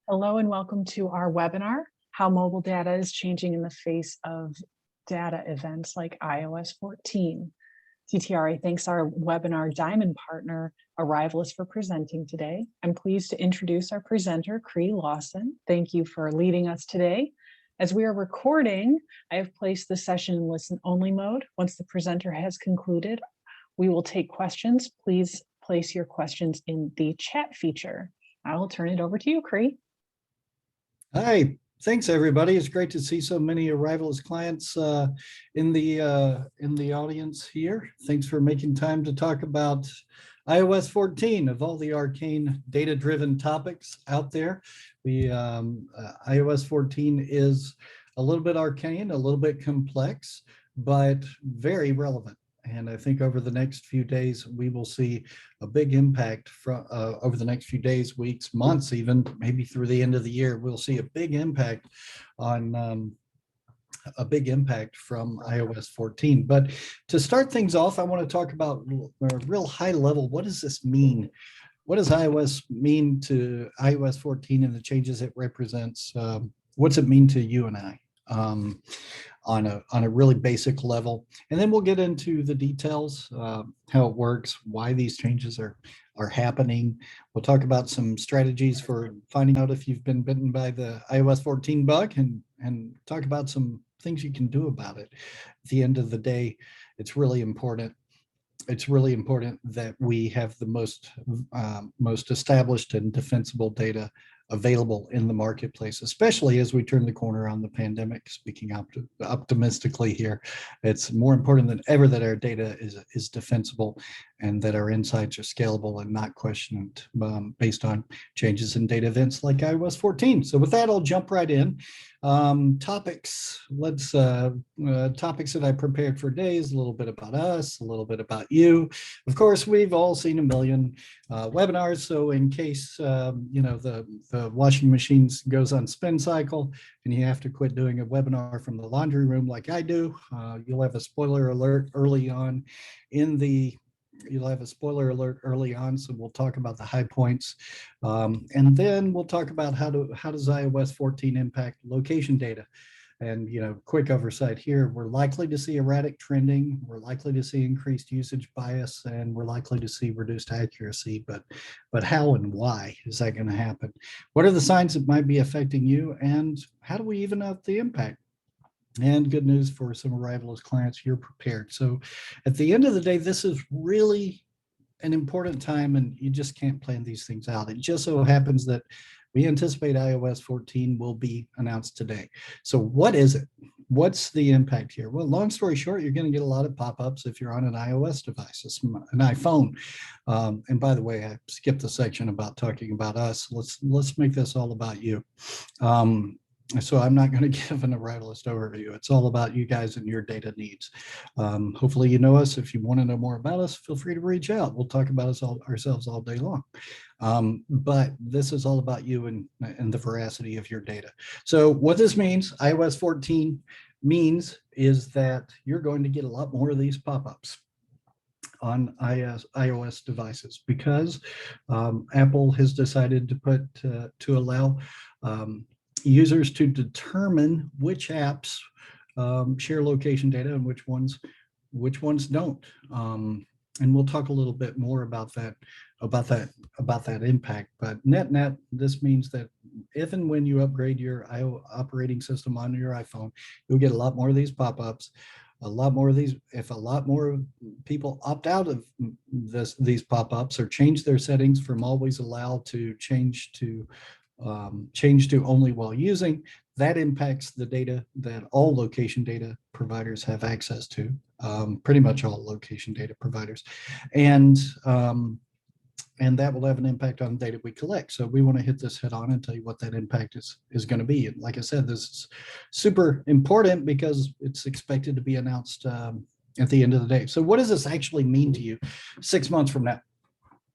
Hello and welcome to our webinar, How Mobile Data is Changing in the Face of Data Events like iOS 14. TTRA thanks our webinar diamond partner, Arrivalist, for presenting today. I'm pleased to introduce our presenter, Cree Lawson. Thank you for leading us today. As we are recording, I have placed the session in listen-only mode. Once the presenter has concluded, we will take questions. Please place your questions in the chat feature. I will turn it over to you, Cree. Hi, thanks everybody. It's great to see so many Arrivalist clients in the audience here. Thanks for making time to talk about iOS 14 of all the arcane data-driven topics out there. iOS 14 is a little bit arcane, a little bit complex, but very relevant. And I think over the next few days, we will see a big impact from over the next few days, weeks, months, even maybe through the end of the year, we'll see a big impact on from iOS 14. But to start things off, I want to talk about a real high level. What does this mean? What does iOS mean to iOS 14 and the changes it represents? What's it mean to you and I? On a really basic level, and then we'll get into the details, how it works, why these changes are happening. We'll talk about some strategies for finding out if you've been bitten by the iOS 14 bug, and talk about some things you can do about it. At the end of the day, it's really important. It's really important that we have the most established and defensible data available in the marketplace, especially as we turn the corner on the pandemic. Speaking optimistically here, it's more important than ever that our data is defensible and that our insights are scalable and not questioned based on changes in data events like iOS 14. So with that, I'll jump right in. Topics that I prepared for today is a little bit about us, a little bit about you. Of course, we've all seen a million webinars, so in case the washing machine goes on spin cycle and you have to quit doing a webinar from the laundry room like I do, you'll have a spoiler alert early on so we'll talk about the high points, and then we'll talk about how does iOS 14 impact location data. And quick oversight here, we're likely to see erratic trending, we're likely to see increased usage bias, and we're likely to see reduced accuracy. But how and why is that going to happen? What are the signs that might be affecting you, and how do we even out the impact? And good news for some Arrivalist clients, you're prepared. So at the end of the day, this is really an important time, and you just can't plan these things out. It just so happens that we anticipate iOS 14 will be announced today. So what is it? What's the impact here? Well, long story short, you're going to get a lot of pop-ups if you're on an iOS device, an iPhone. And by the way, I skipped the section about talking about us. Let's make this all about you. So I'm not going to give an Arrivalist overview. It's all about you guys and your data needs. Hopefully you know us. If you want to know more about us, feel free to reach out. We'll talk about ourselves all day long. But this is all about you and the veracity of your data. So what this means, iOS 14 means, is that you're going to get a lot more of these pop-ups on iOS devices because Apple has decided to allow users to determine which apps share location data and which ones don't. And we'll talk a little bit more about that impact. But net, this means that if and when you upgrade your operating system on your iPhone, you'll get a lot more of these pop-ups. A lot more of these, if a lot more people opt out of these pop-ups or change their settings from always allow to change to only while using, that impacts the data that all location data providers have access to, pretty much all location data providers. And that will have an impact on the data we collect. So we want to hit this head on and tell you what that impact is going to be. And like I said, this is super important because it's expected to be announced at the end of the day. So what does this actually mean to you 6 months from now?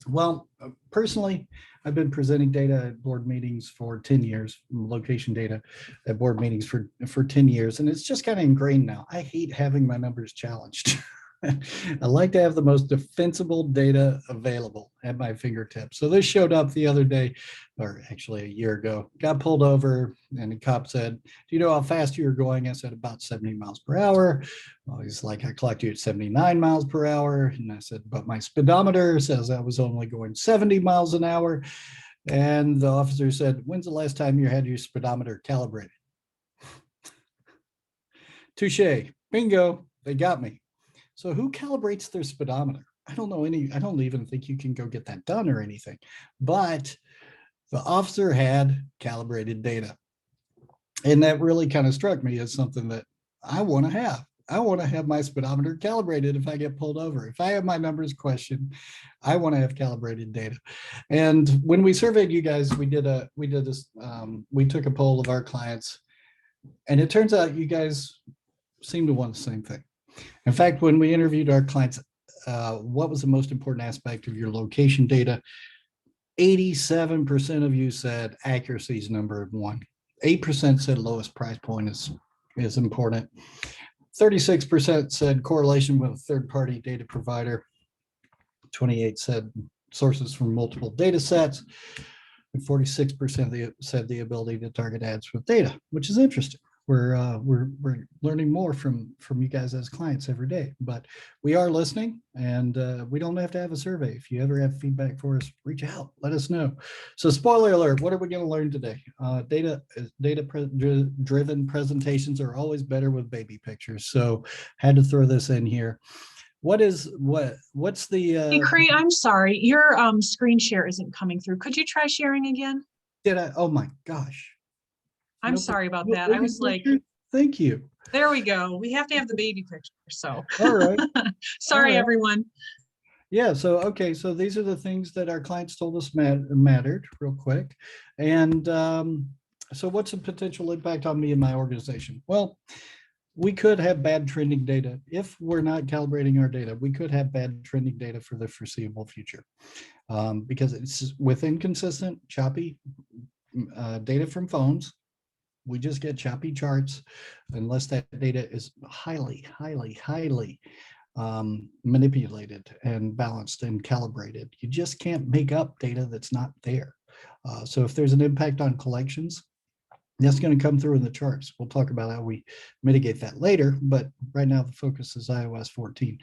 Well, personally, I've been presenting data at board meetings for 10 years, location data at board meetings for 10 years, and it's just kind of ingrained now. I hate having my numbers challenged. I like to have the most defensible data available at my fingertips. So this showed up the other day or actually a year ago, got pulled over, and the cop said, "Do you know how fast you were going?" I said, "About 70 miles per hour." Well, he's like, "I clocked you at 79 miles per hour." And I said, "But my speedometer says I was only going 70 miles an hour." And the officer said, "When's the last time you had your speedometer calibrated?" Touche, bingo, they got me. So who calibrates their speedometer? I don't know any, I don't even think you can go get that done or anything. But the officer had calibrated data. And that really kind of struck me as something that I want to have. I want to have my speedometer calibrated if I get pulled over. If I have my numbers questioned, I want to have calibrated data. And when we surveyed you guys, we did this, we took a poll of our clients, and it turns out you guys seem to want the same thing. In fact, when we interviewed our clients, what was the most important aspect of your location data? 87% of you said accuracy is number one. 8% said lowest price point is important. 36% said correlation with a third-party data provider. 28 said sources from multiple data sets. And 46% said the ability to target ads with data, which is interesting. We're learning more from you guys as clients every day, but we are listening, and we don't have to have a survey. If you ever have feedback for us, reach out, let us know. So spoiler alert, what are we going to learn today? Data-driven presentations are always better with baby pictures. So had to throw this in here. What's the Hey, Cree, I'm sorry, your screen share isn't coming through. Could you try sharing again? oh my gosh. I'm No, sorry about no that. I baby was like, picture? Thank you. there we go. We have to have the baby picture. So All right. sorry, right. everyone. Yeah, so okay, so these are the things that our clients told us mattered real quick. And so what's the potential impact on me and my organization? Well, we could have bad trending data. If we're not calibrating our data, we could have bad trending data for the foreseeable future, because it's with inconsistent, choppy data from phones. We just get choppy charts unless that data is highly, highly, highly manipulated and balanced and calibrated. You just can't make up data that's not there. So if there's an impact on collections, that's going to come through in the charts. We'll talk about how we mitigate that later, but right now the focus is iOS 14.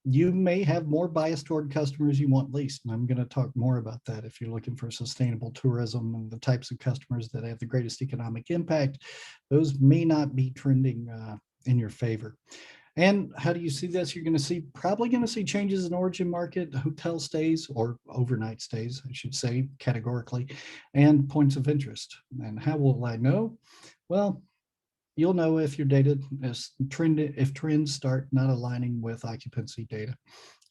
You may have more bias toward customers you want least, and I'm going to talk more about that. If you're looking for sustainable tourism and the types of customers that have the greatest economic impact, those may not be trending in your favor. And how do you see this? You're probably going to see changes in origin market, hotel stays, or overnight stays, I should say, categorically, and points of interest. And how will I know? Well, you'll know if your data is if trends start not aligning with occupancy data.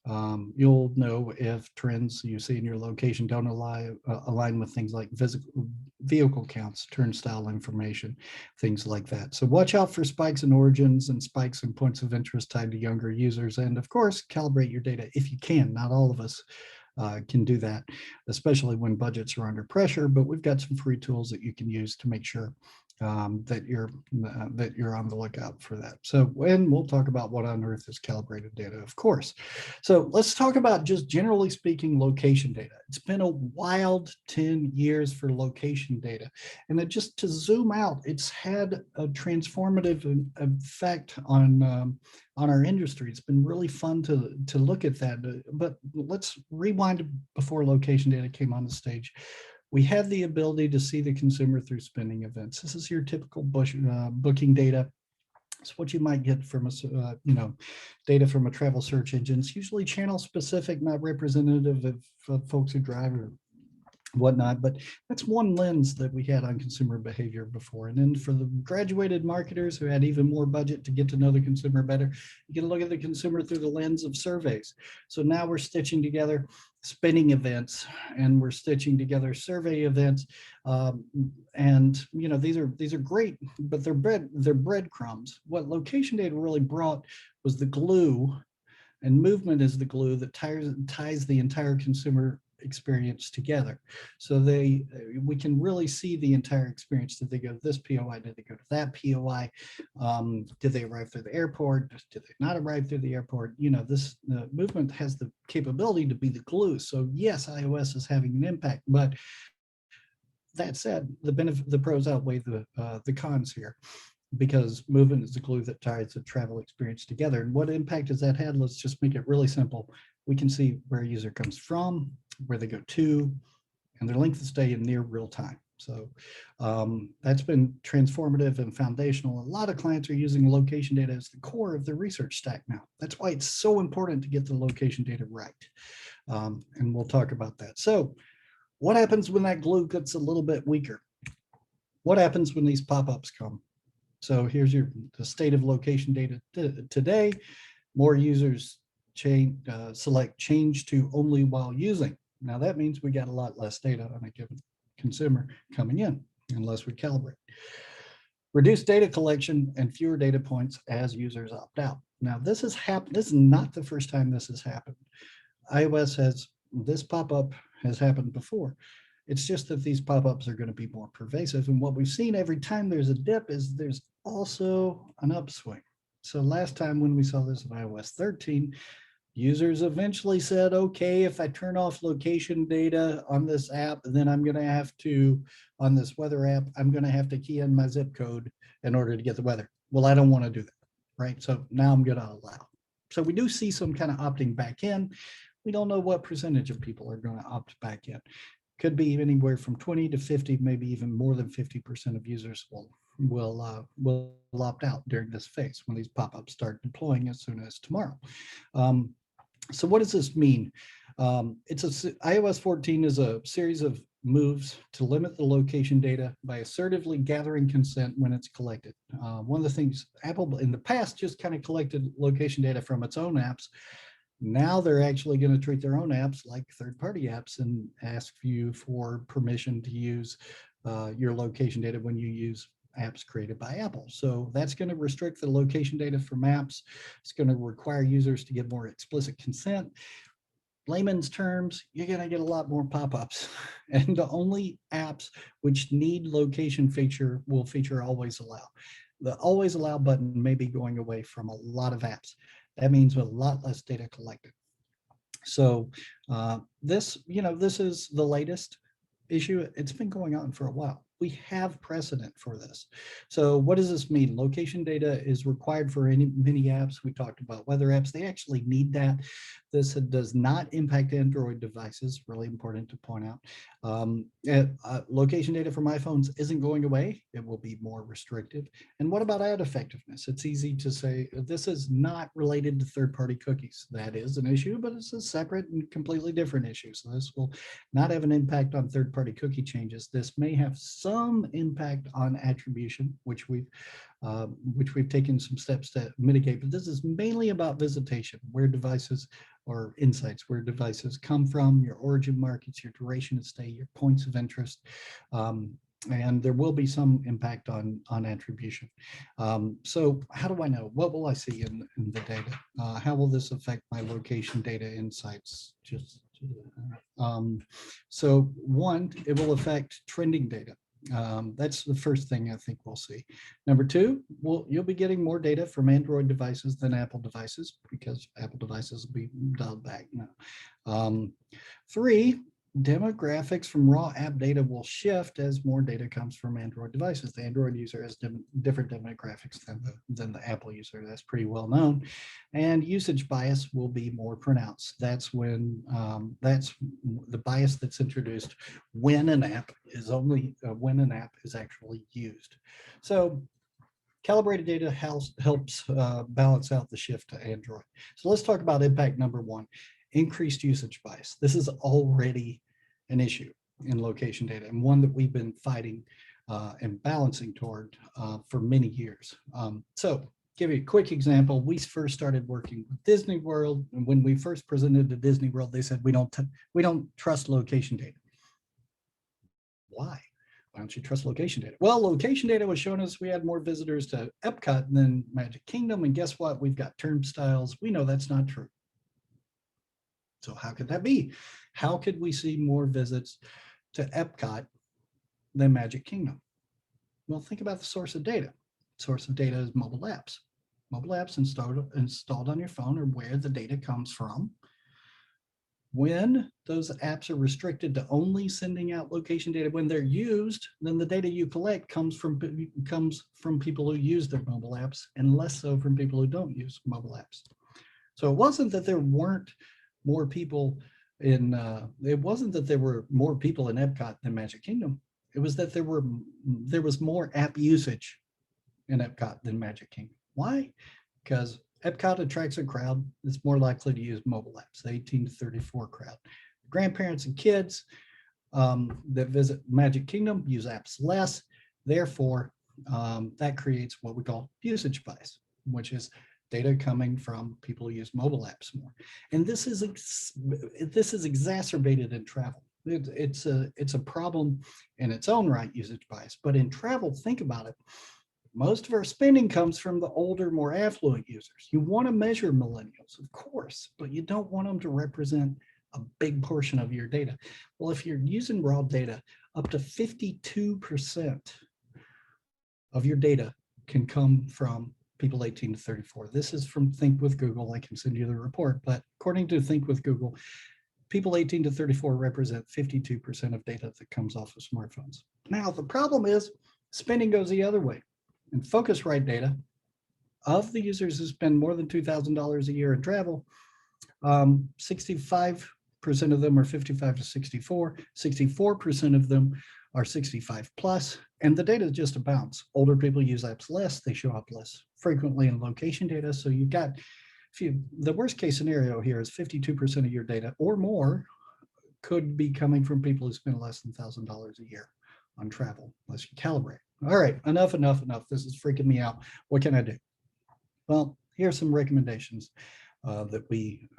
You'll know if trends you see in your location don't align with things like vehicle counts, turnstile information, things like that. So watch out for spikes in origins and spikes in points of interest tied to younger users. And of course, calibrate your data if you can. Not all of us can do that, especially when budgets are under pressure, but we've got some free tools that you can use to make sure that you're on the lookout for that. So, and we'll talk about what on earth is calibrated data, of course. So let's talk about, just generally speaking, location data. It's been a wild 10 years for location data. And just to zoom out, it's had a transformative effect on our industry. It's been really fun to look at that. But let's rewind before location data came on the stage. We have the ability to see the consumer through spending events. This is your typical booking data. It's what you might get from data from a travel search engine. It's usually channel specific, not representative of folks who drive or whatnot, but that's one lens that we had on consumer behavior before. And then for the graduated marketers who had even more budget to get to know the consumer better, you can look at the consumer through the lens of surveys. So now we're stitching together spending events, and we're stitching together survey events, and these are great, but they're breadcrumbs. What location data really brought was the glue, and movement is the glue that ties the entire consumer experience together. So we can really see the entire experience. Did they go to this POI? Did they go to that POI? Did they arrive through the airport? Did they not arrive through the airport? This movement has the capability to be the glue. So yes, iOS is having an impact, but That said, the pros outweigh the cons here, because movement is the glue that ties the travel experience together. And what impact has that had? Let's just make it really simple. We can see where a user comes from, where they go to, and their length of stay in near real time. So that's been transformative and foundational. A lot of clients are using location data as the core of their research stack now. That's why it's so important to get the location data right. And we'll talk about that. So what happens when that glue gets a little bit weaker? What happens when these pop-ups come? So here's the state of location data today. More users select change to only while using. Now that means we got a lot less data on a given consumer coming in unless we calibrate. Reduced data collection and fewer data points as users opt out. Now this has happened. This is not the first time this has happened. iOS has, this pop-up has happened before. It's just that these pop-ups are going to be more pervasive. And what we've seen every time there's a dip is there's also an upswing. So last time when we saw this in iOS 13, users eventually said, okay, if I turn off location data on this app, then I'm going to have to, on this weather app, I'm going to have to key in my zip code in order to get the weather. Well, I don't want to do that, right? So now I'm going to allow. So we do see some kind of opting back in. We don't know what percentage of people are going to opt back in. Could be anywhere from 20 to 50, maybe even more than 50% of users will opt out during this phase when these pop-ups start deploying as soon as tomorrow. So what does this mean? iOS 14 is a series of moves to limit the location data by assertively gathering consent when it's collected. One of the things Apple in the past just kind of collected location data from its own apps. Now they're actually going to treat their own apps like third-party apps and ask you for permission to use your location data when you use apps created by Apple. So that's going to restrict the location data from apps. It's going to require users to give more explicit consent. Layman's terms, you're going to get a lot more pop-ups. And the only apps which need location feature will feature always allow. The always allow button may be going away from a lot of apps. That means a lot less data collected. So this is the latest issue. It's been going on for a while. We have precedent for this. So what does this mean? Location data is required for many apps. We talked about weather apps. They actually need that. This does not impact Android devices, really important to point out. Location data from iPhones isn't going away. It will be more restrictive. And what about ad effectiveness? It's easy to say this is not related to third-party cookies. That is an issue, but it's a separate and completely different issue. So this will not have an impact on third-party cookie changes. This may have some impact on attribution, which we've taken some steps to mitigate, but this is mainly about visitation, where devices or insights, where devices come from, your origin markets, your duration of stay, your points of interest, and there will be some impact on attribution. So how do I know? What will I see in the data? How will this affect my location data insights? So one, it will affect trending data. That's the first thing I think we'll see. Number two, you'll be getting more data from Android devices than Apple devices because Apple devices will be dialed back now. Three, demographics from raw app data will shift as more data comes from Android devices. The Android user has different demographics than the Apple user. That's pretty well known. And usage bias will be more pronounced. That's when that's the bias that's introduced when an app is actually used. So calibrated data helps balance out the shift to Android. So let's talk about impact number one, increased usage bias. This is already an issue in location data and one that we've been fighting and balancing toward for many years. So give you a quick example. We first started working with Disney World, and when we first presented to Disney World, they said, we don't trust location data. Why? Why don't you trust location data? Well, location data was showing us we had more visitors to Epcot than Magic Kingdom, and guess what? We've got turnstiles. We know that's not true. So how could that be? How could we see more visits to Epcot than Magic Kingdom? Well, think about the source of data. Source of data is mobile apps. Mobile apps installed on your phone are where the data comes from. When those apps are restricted to only sending out location data when they're used, then the data you collect comes from people who use their mobile apps and less so from people who don't use mobile apps. So it wasn't that there weren't more people in, it wasn't that there were more people in Epcot than Magic Kingdom. It was that there was more app usage in Epcot than Magic Kingdom. Why? Because Epcot attracts a crowd that's more likely to use mobile apps, the 18 to 34 crowd. Grandparents and kids that visit Magic Kingdom use apps less. Therefore, that creates what we call usage bias, which is data coming from people who use mobile apps more. And this is exacerbated in travel. It's a problem in its own right, usage bias. But in travel, think about it. Most of our spending comes from the older, more affluent users. You want to measure millennials, of course, but you don't want them to represent a big portion of your data. Well, if you're using raw data, up to 52% of your data can come from people 18 to 34. This is from Think with Google. I can send you the report, but according to Think with Google, people 18 to 34 represent 52% of data that comes off of smartphones. Now, the problem is spending goes the other way. In Focusrite data, of the users who spend more than $2,000 a year in travel, 65% of them are 55 to 64, 64% of them are 65 plus, and the data is just a bounce. Older people use apps less, they show up less frequently in location data. So you've got, the worst case scenario here is 52% of your data or more could be coming from people who spend less than $1,000 a year on travel, unless you calibrate. All right, enough. This is freaking me out. What can I do? Well, here's some recommendations that we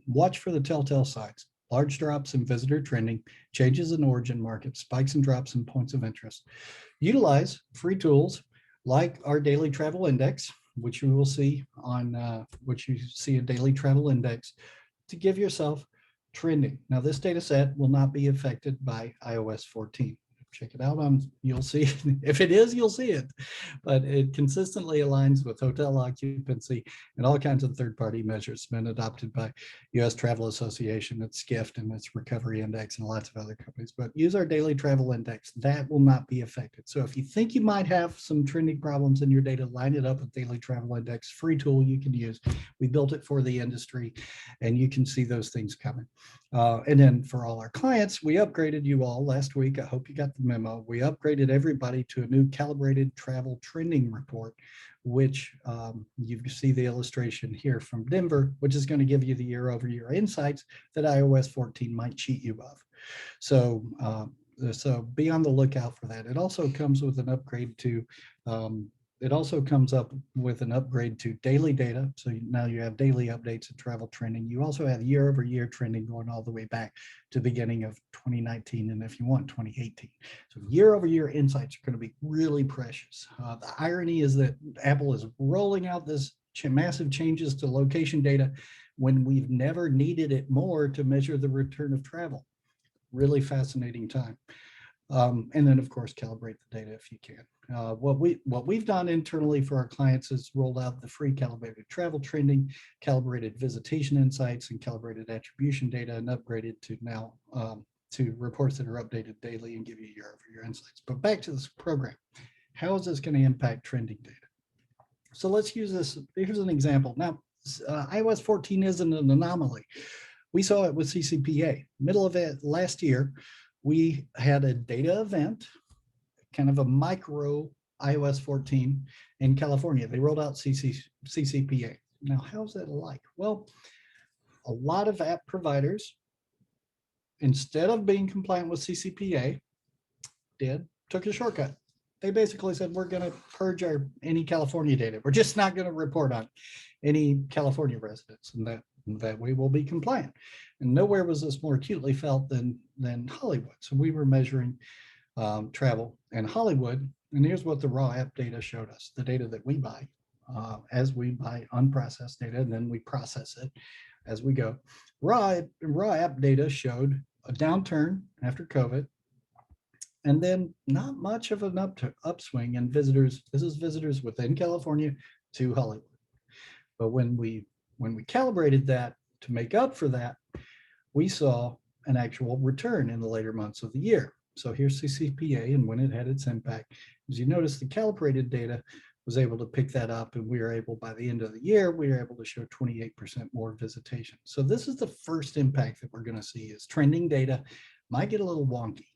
watch for the telltale signs. Large drops in visitor trending, changes in origin markets, spikes and drops in points of interest. Utilize free tools like our daily travel index, which you will see on, which you see a daily travel index, to give yourself trending. Now, this data set will not be affected by iOS 14. Check it out on, you'll see, if it is, you'll see it, but it consistently aligns with hotel occupancy and all kinds of third-party measures been adopted by US Travel Association, its Skift and its Recovery Index and lots of other companies, but use our daily travel index. That will not be affected. So if you think you might have some trending problems in your data, line it up with daily travel index, free tool you can use. We built it for the industry and you can see those things coming. And then for all our clients, we upgraded you all last week. I hope you got the memo. We upgraded everybody to a new calibrated travel trending report, which you see the illustration here from Denver, which is going to give you the year-over-year insights that iOS 14 might cheat you of. So, so be on the lookout for that. It also comes with an upgrade to it also comes up with an upgrade to daily data. So now you have daily updates of travel trending. You also have year-over-year trending going all the way back to the beginning of 2019, and if you want, 2018. So year-over-year insights are going to be really precious. The irony is that Apple is rolling out this massive changes to location data when we've never needed it more to measure the return of travel. Really fascinating time. And then, of course, calibrate the data if you can. What we've done internally for our clients is rolled out the free calibrated travel trending, calibrated visitation insights, and calibrated attribution data, and upgraded to now to reports that are updated daily and give you year-over-year insights. But back to this program, how is this going to impact trending data? So let's use this. Here's an example. Now, iOS 14 isn't an anomaly. We saw it with CCPA. Middle of it last year, we had a data event, kind of a micro iOS 14 in California. They rolled out CCPA. Now, how's that like? Well, a lot of app providers, instead of being compliant with CCPA, took a shortcut. They basically said, we're going to purge any California data. We're just not going to report on any California residents, and that we will be compliant. And nowhere was this more acutely felt than Hollywood. So we were measuring travel in Hollywood, and here's what the raw app data showed us, the data that we buy as we buy unprocessed data, and then we process it as we go. Raw app data showed a downturn after COVID, and then not much of an upswing in visitors. This is visitors within California to Hollywood. But when we calibrated that to make up for that, we saw an actual return in the later months of the year. So here's CCPA and when it had its impact. As you notice, the calibrated data was able to pick that up, and we were able, by the end of the year, we were able to show 28% more visitation. So this is the first impact that we're going to see, is trending data might get a little wonky.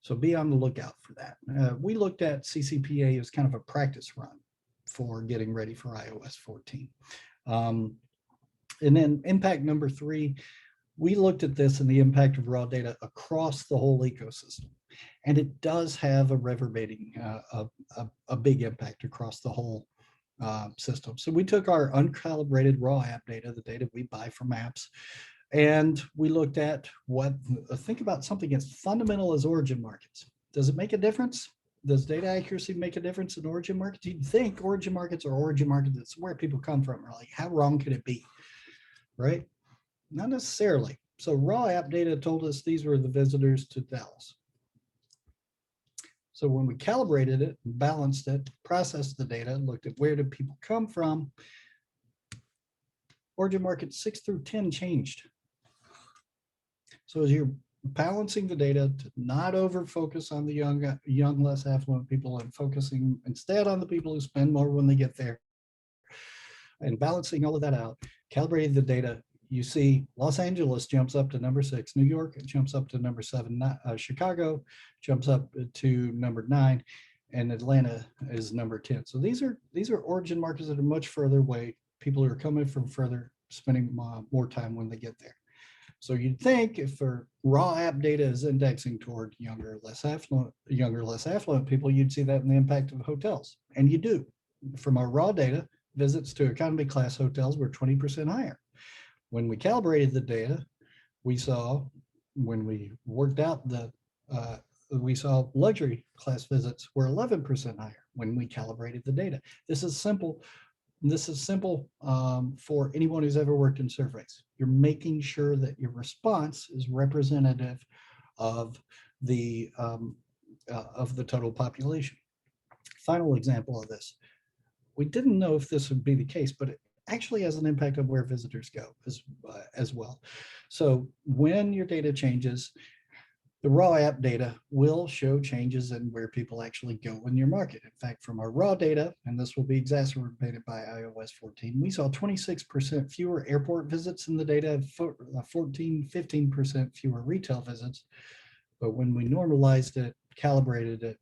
So be on the lookout for that. We looked at CCPA as kind of a practice run for getting ready for iOS 14. And then impact number 3, we looked at this and the impact of raw data across the whole ecosystem. And it does have a reverberating, a big impact across the whole system. So we took our uncalibrated raw app data, the data we buy from apps, and we looked at think about something as fundamental as origin markets. Does it make a difference? Does data accuracy make a difference in origin markets? You'd think origin markets are origin markets, it's where people come from. Or like, how wrong could it be, right? Not necessarily. So raw app data told us these were the visitors to Dallas. So when we calibrated it, balanced it, processed the data, looked at where did people come from, origin markets 6 through 10 changed. So as you're balancing the data to not over focus on the young, less affluent people, and focusing instead on the people who spend more when they get there, and balancing all of that out, calibrating the data, you see Los Angeles jumps up to number 6, New York jumps up to number 7, Chicago jumps up to number 9, and Atlanta is number 10. So these are origin markets that are much further away. People who are coming from further, spending more time when they get there. So you'd think if our raw app data is indexing toward younger, less affluent people, you'd see that in the impact of hotels, and you do. From our raw data, visits to economy class hotels were 20% higher. When we calibrated the data, we saw, when we worked out we saw luxury class visits were 11% higher when we calibrated the data. This is simple. This is simple for anyone who's ever worked in surveys. You're making sure that your response is representative of the total population. Final example of this. We didn't know if this would be the case, but it actually has an impact on where visitors go as well. So when your data changes, the raw app data will show changes in where people actually go in your market. In fact, from our raw data, and this will be exacerbated by iOS 14, we saw 26% fewer airport visits in the data, 15% fewer retail visits. But when we normalized it, calibrated it,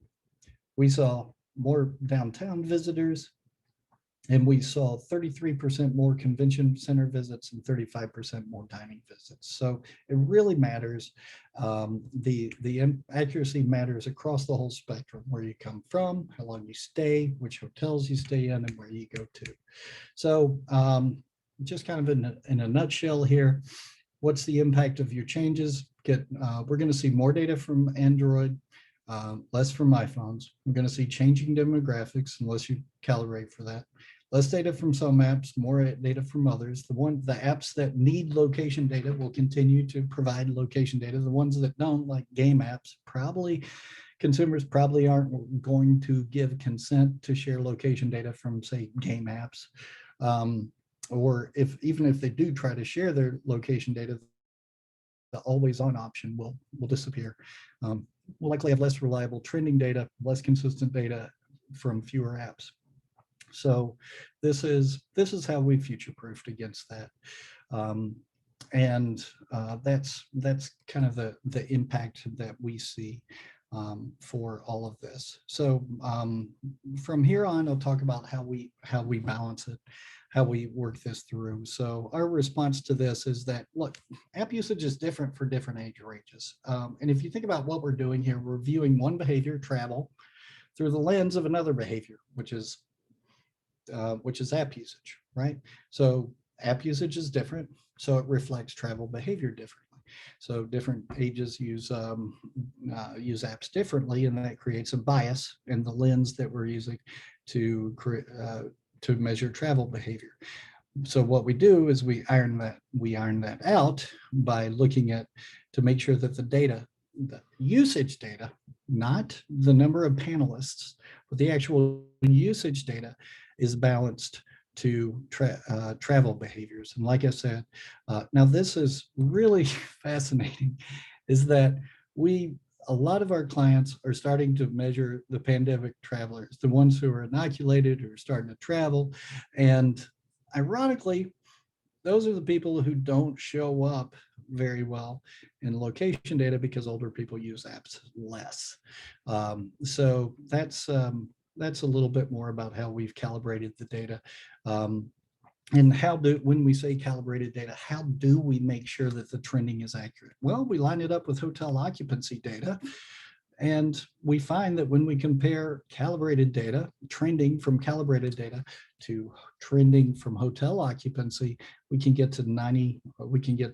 we saw more downtown visitors, and we saw 33% more convention center visits and 35% more dining visits. So it really matters. The accuracy matters across the whole spectrum, where you come from, how long you stay, which hotels you stay in, and where you go to. So just kind of in a nutshell here, what's the impact of your changes? We're going to see more data from Android, less from iPhones. We're going to see changing demographics unless you calibrate for that. Less data from some apps, more data from others. The apps that need location data will continue to provide location data. The ones that don't, like game apps, consumers probably aren't going to give consent to share location data from, say, game apps. Or even if they do try to share their location data, the always on option will disappear. We'll likely have less reliable trending data, less consistent data from fewer apps. So this is how we future-proofed against that. That's kind of the impact that we see for all of this. So from here on, I'll talk about how we balance it, how we work this through. So our response to this is that, look, app usage is different for different age ranges. And if you think about what we're doing here, we're viewing one behavior, travel, through the lens of another behavior, which is app usage, right? So app usage is different, so it reflects travel behavior differently. So different ages use apps differently, and that creates a bias in the lens that we're using to measure travel behavior. So what we do is we iron that out by looking at, to make sure that the usage data, not the number of panelists, but the actual usage data is balanced to travel behaviors. And like I said, now this is really fascinating, is that a lot of our clients are starting to measure the pandemic travelers, the ones who are inoculated or starting to travel. And ironically, those are the people who don't show up very well in location data because older people use apps less. So that's a little bit more about how we've calibrated the data. And when we say calibrated data, how do we make sure that the trending is accurate? Well, we line it up with hotel occupancy data. And we find that when we compare calibrated data, trending from calibrated data to trending from hotel occupancy, we can get to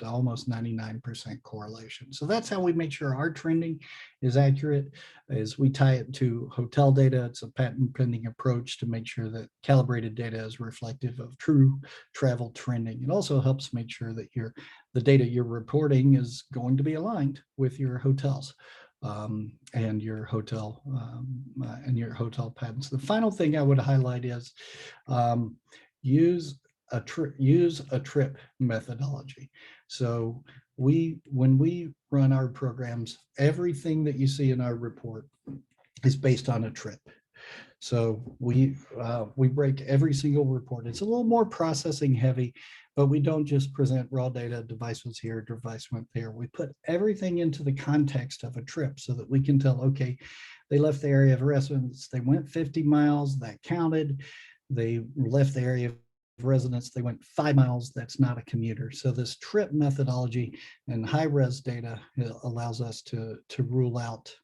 almost 99% correlation. So that's how we make sure our trending is accurate, is we tie it to hotel data. It's a patent pending approach to make sure that calibrated data is reflective of true travel trending. It also helps make sure that the data you're reporting is going to be aligned with your hotels. And your hotel patents. The final thing I would highlight is use a trip methodology. So when we run our programs, everything that you see in our report is based on a trip. So we break every single report. It's a little more processing heavy, but we don't just present raw data, device was here, device went there. We put everything into the context of a trip so that we can tell, okay, they left the area of residence, they went 50 miles, that counted. They left the area of residence, they went 5 miles, that's not a commuter. So this trip methodology and high res data allows us to rule out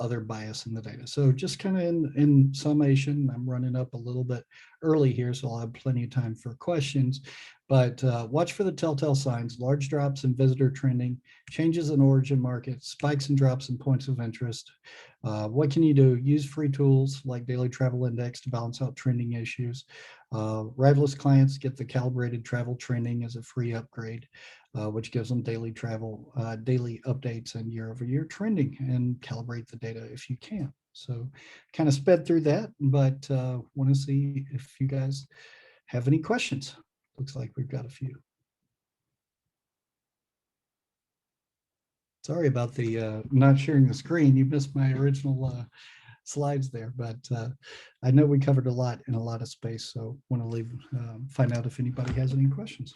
other bias in the data. So just kind of in summation, I'm running up a little bit early here, so I'll have plenty of time for questions, but watch for the telltale signs: large drops in visitor trending, changes in origin markets, spikes and drops in points of interest. What can you do? Use free tools like Daily Travel Index to balance out trending issues. Rivalous clients get the calibrated travel trending as a free upgrade, which gives them daily updates and year-over-year trending, and calibrate the data if you can. So kind of sped through that, but want to see if you guys have any questions. Looks like we've got a few. Sorry about the not sharing the screen. You missed my original slides there, but I know we covered a lot in a lot of space, so want to find out if anybody has any questions.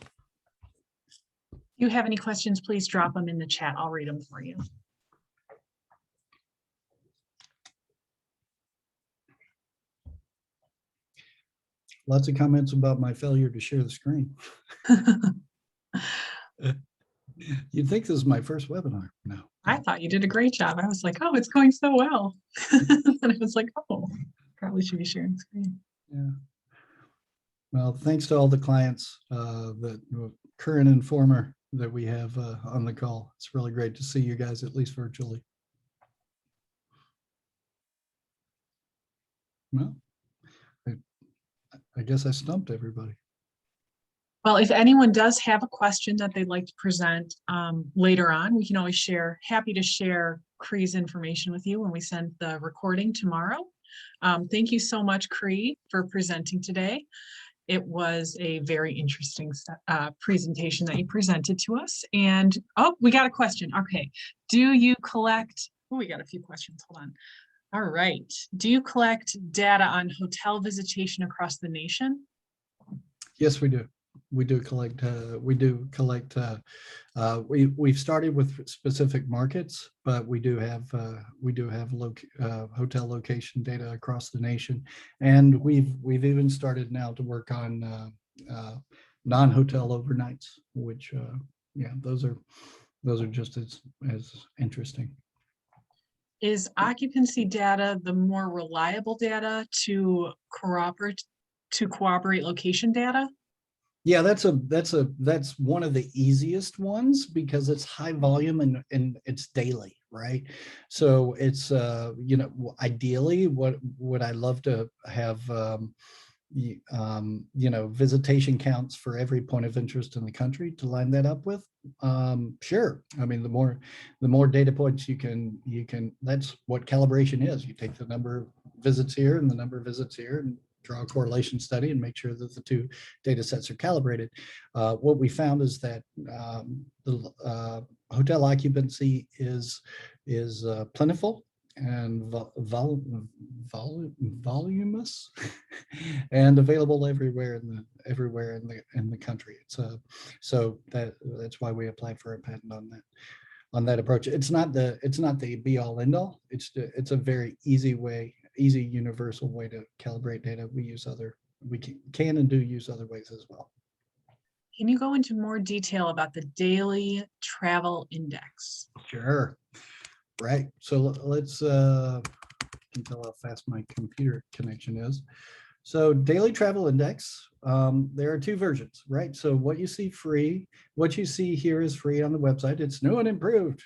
If you have any questions, please drop them in the chat. I'll read them for you. Lots of comments about my failure to share the screen. You'd think this is my first webinar. No. I thought you did a great job. I was like, oh, it's going so well. And I was like, oh, probably should be sharing the screen. Yeah. Well, thanks to all the clients, the current and former, that we have on the call. It's really great to see you guys, at least virtually. Well, I guess I stumped everybody. Well, if anyone does have a question that they'd like to present later on, we can always happy to share Cree's information with you when we send the recording tomorrow. Thank you so much, Cree, for presenting today. It was a very interesting presentation that you presented to us. And, oh, we got a question. Okay. Do you collect, oh, we got a few questions. Hold on. All right. Do you collect data on hotel visitation across the nation? Yes, we do. We do collect. We've started with specific markets, but we do have hotel location data across the nation, and we've even started now to work on non-hotel overnights, which yeah, those are just as interesting. Is occupancy data the more reliable data to corroborate location data? Yeah, that's one of the easiest ones because it's high volume and it's daily, right? So it's ideally what I love to have visitation counts for every point of interest in the country to line that up with. Sure. I mean, the more data points you can, that's what calibration is. You take the number of visits here and the number of visits here, and draw a correlation study and make sure that the two data sets are calibrated. What we found is that the hotel occupancy is plentiful and voluminous and available everywhere in the country. So that's why we applied for a patent on that approach. It's not the be all end all. It's a very easy universal way to calibrate data. We can and do use other ways as well. Can you go into more detail about the daily travel index? Sure. Right. So let's can tell how fast my computer connection is. So daily travel index, there are two versions, right? So what you see here is free on the website. It's new and improved.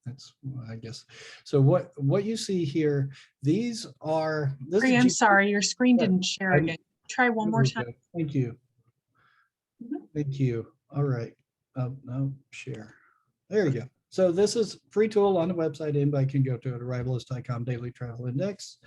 That's, I guess. So what you see here, these are. I'm sorry, your screen didn't share again. Try one more time. Thank you. Thank you. All right. No, share. There you go. So this is free tool on the website. Anybody can go to it, arrivalist.com daily travel index.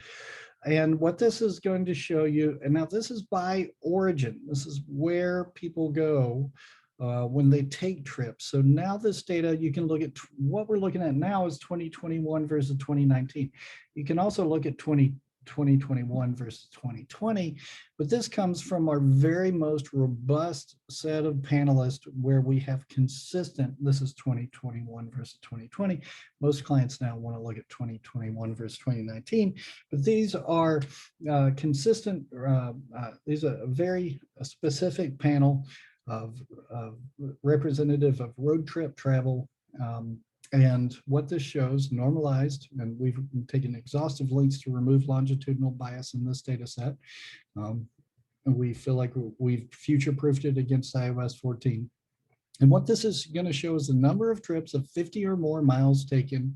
And what this is going to show you, and now this is by origin. This is where people go when they take trips. So now this data, you can look at what we're looking at now is 2021 versus 2019. You can also look at 2021 versus 2020, but this comes from our very most robust set of panelists where we have consistent, this is 2021 versus 2020. Most clients now want to look at 2021 versus 2019, but these are consistent, these are a very specific panel of representative of road trip travel. And what this shows, normalized, and we've taken exhaustive links to remove longitudinal bias in this data set. And we feel like we've future-proofed it against iOS 14. And what this is going to show is the number of trips of 50 or more miles taken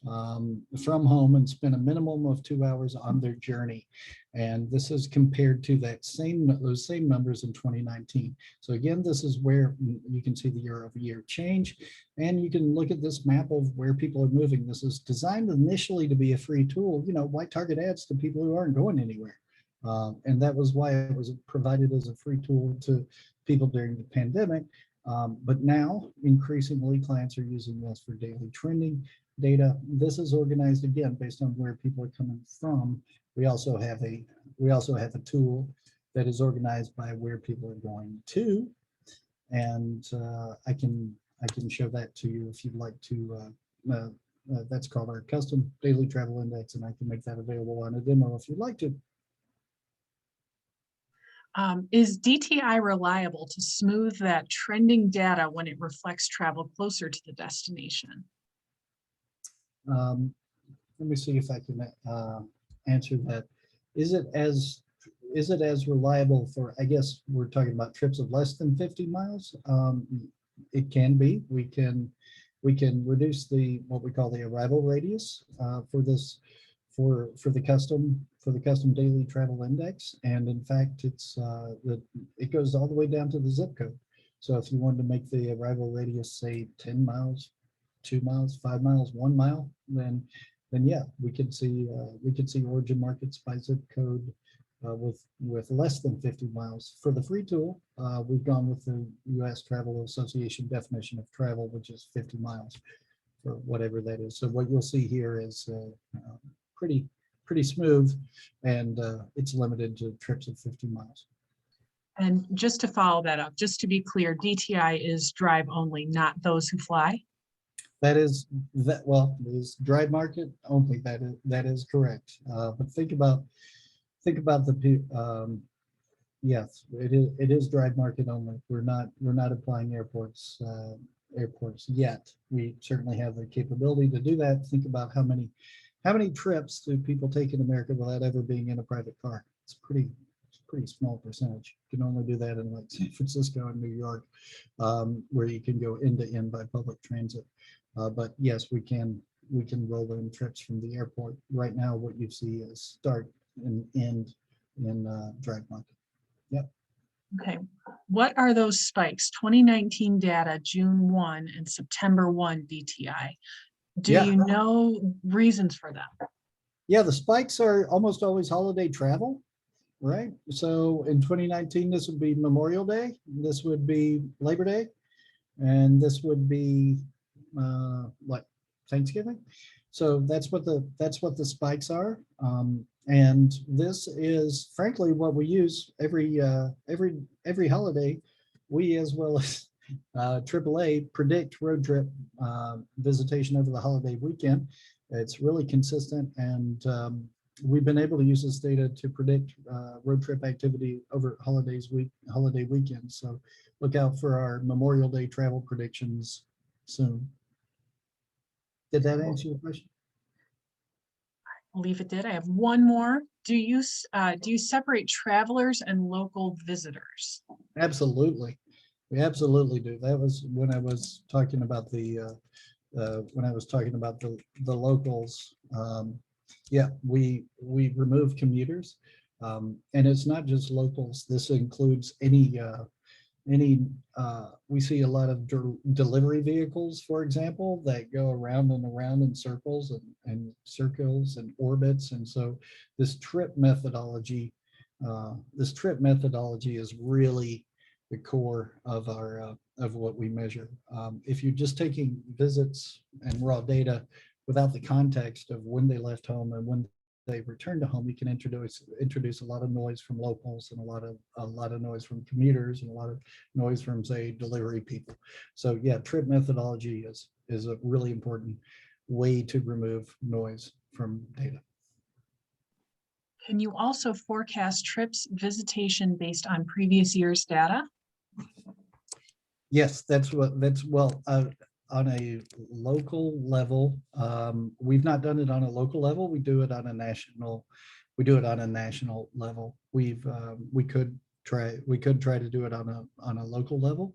from home and spend a minimum of 2 hours on their journey. And this is compared to those same numbers in 2019. So again, this is where you can see the year-over-year change, and you can look at this map of where people are moving. This is designed initially to be a free tool. Why target ads to people who aren't going anywhere? And that was why it was provided as a free tool to people during the pandemic. But now increasingly clients are using this for daily trending data. This is organized again based on where people are coming from. We also have a tool that is organized by where people are going to, and I can show that to you if you'd like to. That's called our custom daily travel index, and I can make that available on a demo if you'd like to. Is DTI reliable to smooth that trending data when it reflects travel closer to the destination? Let me see if I can answer that. Is it as reliable for, I guess we're talking about trips of less than 50 miles? It can be. We can reduce what we call the arrival radius for the custom daily travel index, and in fact it goes all the way down to the zip code. So if you wanted to make the arrival radius say 10 miles, 2 miles, 5 miles, 1 mile, then yeah, we could see origin markets by zip code with less than 50 miles. For the free tool, we've gone with the U.S. Travel Association definition of travel, which is 50 miles for whatever that is. So what you'll see here is pretty smooth, and it's limited to trips of 50 miles. And just to follow that up, just to be clear, DTI is drive only, not those who fly? That is drive market only. That is correct. But think about the yes, it is drive market only. We're not applying airports yet. We certainly have the capability to do that. Think about how many trips do people take in America without ever being in a private car? It's pretty small percentage. You can only do that in like San Francisco and New York, where you can go end to end by public transit. But yes, we can roll in trips from the airport. Right now, what you see is start and end in drive market. Yep. Okay. What are those spikes? 2019 data, June 1 and September 1 DTI. Do you know reasons for them? Yeah, the spikes are almost always holiday travel, right? So in 2019, this would be Memorial Day, this would be Labor Day, and this would be what, Thanksgiving. So that's what the spikes are. And this is frankly what we use every holiday. We, as well as AAA, predict road trip visitation over the holiday weekend. It's really consistent, and we've been able to use this data to predict road trip activity over holiday weekends. So look out for our Memorial Day travel predictions soon. Did that answer your question? I believe it did. I have one more. Do you separate travelers and local visitors? Absolutely. We absolutely do. That was when I was talking about the locals. Yeah, we remove commuters, and it's not just locals. This includes we see a lot of delivery vehicles, for example, that go around and around in circles and circles and orbits. And so this trip methodology is really the core of our of what we measure. If you're just taking visits and raw data without the context of when they left home and when they return to home, you can introduce a lot of noise from locals and a lot of noise from commuters and a lot of noise from, say, delivery people. So yeah, trip methodology is a really important way to remove noise from data. Can you also forecast trips visitation based on previous year's data? Yes, on a local level. We've not done it on a local level. We do it on a national level. We could try to do it on a local level.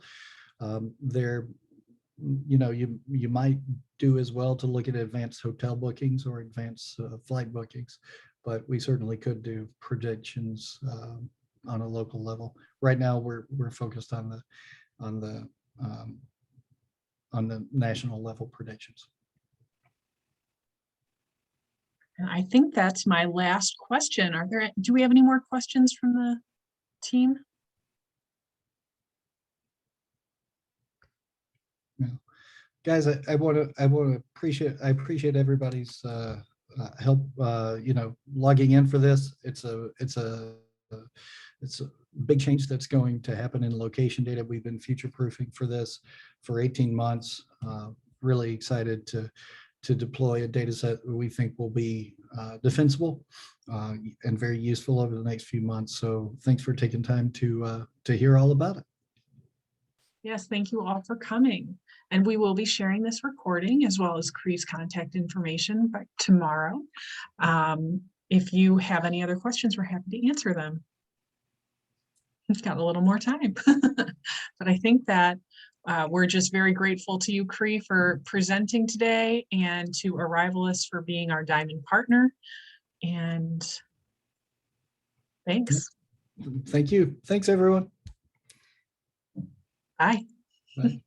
You might do as well to look at advanced hotel bookings or advanced flight bookings, but we certainly could do predictions on a local level. Right now, we're focused on the national level predictions. And I think that's my last question. Do we have any more questions from the team? Yeah. Guys, I appreciate everybody's help, logging in for this. It's a big change that's going to happen in location data. We've been future proofing for this for 18 months. Really excited to deploy a data set that we think will be defensible and very useful over the next few months. So thanks for taking time to hear all about it. Yes, thank you all for coming. And we will be sharing this recording as well as Cree's contact information by tomorrow. If you have any other questions, we're happy to answer them. We've got a little more time. But I think that we're just very grateful to you, Cree, for presenting today, and to Arrivalist for being our diamond partner. And thanks. Thank you. Thanks, everyone. Bye. Bye.